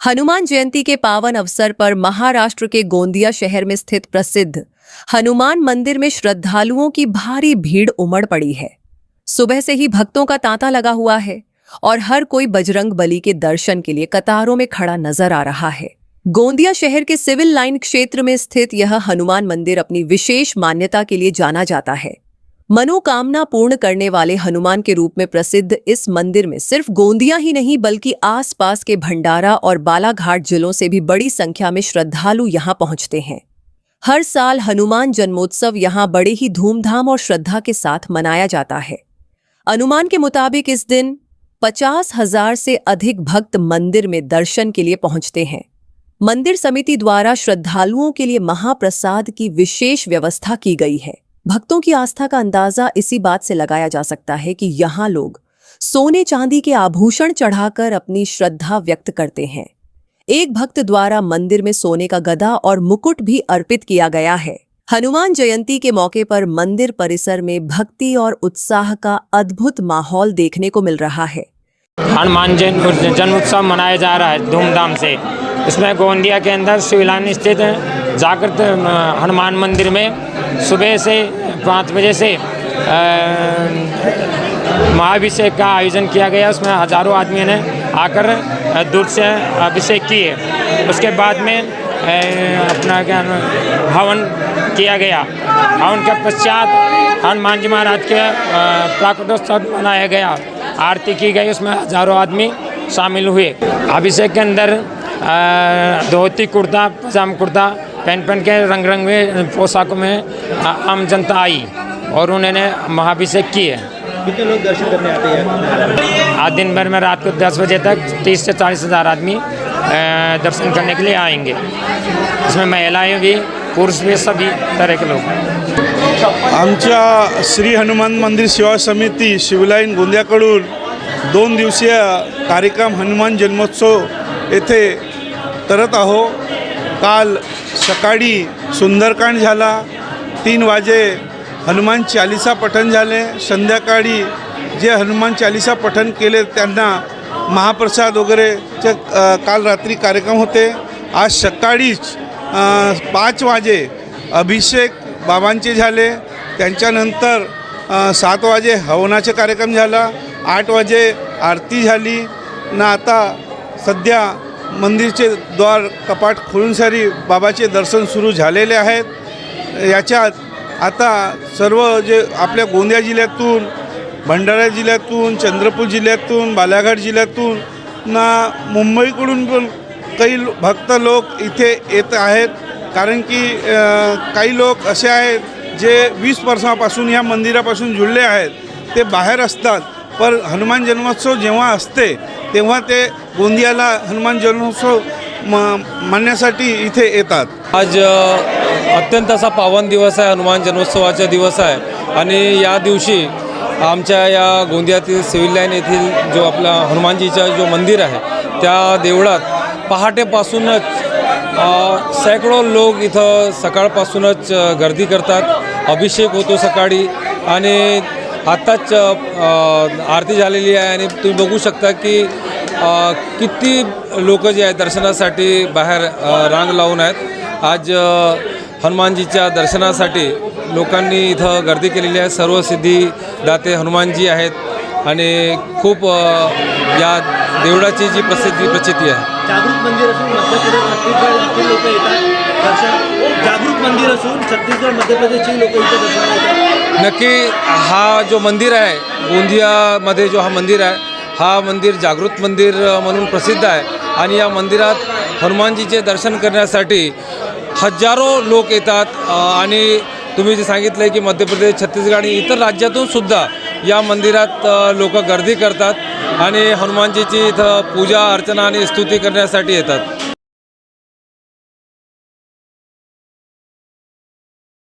हनुमान जयंती के पावन अवसर पर महाराष्ट्र के गोंदिया शहर में स्थित प्रसिद्ध हनुमान मंदिर में श्रद्धालुओं की भारी भीड़ उमड़ पड़ी है। सुबह से ही भक्तों का तांता लगा हुआ है और हर कोई बजरंग बली के दर्शन के लिए कतारों में खड़ा नजर आ रहा है। गोंदिया शहर के सिविल लाइन क्षेत्र में स्थित यह हनुमान मंदिर अपनी विशेष मान्यता के लिए जाना जाता है। मनोकामना पूर्ण करने वाले हनुमान के रूप में प्रसिद्ध इस मंदिर में सिर्फ गोंदिया ही नहीं बल्कि आसपास के भंडारा और बालाघाट जिलों से भी बड़ी संख्या में श्रद्धालु यहां पहुंचते हैं। हर साल हनुमान जन्मोत्सव यहां बड़े ही धूमधाम और श्रद्धा के साथ मनाया जाता है। अनुमान के मुताबिक इस दिन 50,000 से अधिक भक्त मंदिर में दर्शन के लिए पहुंचते हैं। मंदिर समिति द्वारा श्रद्धालुओं के लिए महाप्रसाद की विशेष व्यवस्था की गई है। भक्तों की आस्था का अंदाजा इसी बात से लगाया जा सकता है कि यहाँ लोग सोने चांदी के आभूषण चढ़ाकर अपनी श्रद्धा व्यक्त करते हैं। एक भक्त द्वारा मंदिर में सोने का गदा और मुकुट भी अर्पित किया गया है। हनुमान जयंती के मौके पर मंदिर परिसर में भक्ति और उत्साह का अद्भुत माहौल देखने को मिल रहा है। हनुमान जन्मोत्सव मनाया जा रहा है धूमधाम से। इसमें गोंदिया के अंदर सिविल लाइन स्थित जागृत हनुमान मंदिर में सुबह से 5 बजे से महाअभिषेक का आयोजन किया गया। उसमें हजारों आदमियों ने आकर दूध से अभिषेक किए। उसके बाद में अपना क्या हवन किया गया। हवन के पश्चात हनुमान जी महाराज के प्राकटोत्सव मनाया गया। आरती की गई, उसमें हजारों आदमी शामिल हुए। अभिषेक के अंदर धोती कुर्ता पजामा कुर्ता पहन के रंग में पोशाकों में आम जनता आई और उन्होंने महाअभिषेक किए। कितने लोग दर्शन करने आते हैं? आज दिन भर में रात को 10 बजे तक 30 से 40 हज़ार आदमी दर्शन करने के लिए आएंगे। इसमें महिलाएं भी पुरुष भी सभी तरह के लोग। आमच्या श्री हनुमान मंदिर सेवा समिती शिवलाईन गोंदियाकडून 2 दिवसीय कार्यक्रम हनुमान जन्मोत्सव येथे करत आहो। काल सकाळी सुंदरकांड झाला, 3 वाजे हनुमान चालीसा पठण झाले। संध्याकाळी जे हनुमान चालीसा पठण केले त्यांना महाप्रसाद वगैरेचे काल रात्री कार्यक्रम होते। आज सकाळीच 5 वाजे अभिषेक बाबांचे झाले। त्यांच्यानंतर 7 वाजे हवनाचे कार्यक्रम झाला। 8 वाजे आरती झाली ना। आता सध्या मंदिरचे द्वार कपाट खोलून सारी बाबाचे दर्शन सुरू झालेले आहेत। याच्यात आता सर्व जे आपल्या गोंदिया जिल्ह्यातून, भंडारा जिल्ह्यातून, चंद्रपूर जिल्ह्यातून, बालाघाट जिल्ह्यातून ना मुंबईकडून पण काही भक्त लोक इथे येत आहेत। कारण की काही लोक असे आहेत जे 20 वर्षापासून या मंदिरापासून जुळले आहेत। ते बाहेर असतात, पण हनुमान जन्मोत्सव जेव्हा असते तेव्हा ते गोंदियाला हनुमान जन्मोत्सव मानण्यासाठी इथे येतात। आज अत्यंत असा पावन दिवस आहे, हनुमान जन्मोत्सवाचा दिवस आहे। आणि या दिवशी आमच्या या गोंदियातील सिव्हिल लाईन येथील जो आपला हनुमानजीचा जो मंदिर आहे त्या देवळात पहाटेपासूनच सैकड़ों लोक इथं सकाळपासूनच गर्दी करतात। अभिषेक होतो सकाळी आणि आत्ताच आरती झालेली आहे आणि तुम्ही बघू शकता की किती लोक जे आहेत दर्शनासाठी बाहेर रांग लावून आहेत। आज हनुमानजीच्या दर्शनासाठी लोकांनी इथं गर्दी केलेली आहे। सर्व सिद्धिदाते हनुमानजी आहेत आणि खूप या देवळाची जी प्रचिती आहे। जागृत मंदिर असून छत्तीसगड लोक येतात दर्शन। जागृत मंदिर असून छत्तीसगड मध्य प्रदेशची लोक इथे दर्शनाला येतात। नक्की हा जो मंदिर आहे गोंदियामध्ये जो हा मंदिर आहे हा मंदिर जागृत मंदिर म्हणून प्रसिद्ध आहे। आणि या मंदिरात हनुमानजीचे दर्शन करण्यासाठी हजारो लोक येतात। आणि तुम्ही जे सांगितलं आहे की मध्य प्रदेश, छत्तीसगड आणि इतर राज्यातून सुद्धा या मंदिरात लोक गर्दी करतात आणि हनुमानजीची इथं पूजा अर्चना आणि स्तुती करण्यासाठी येतात।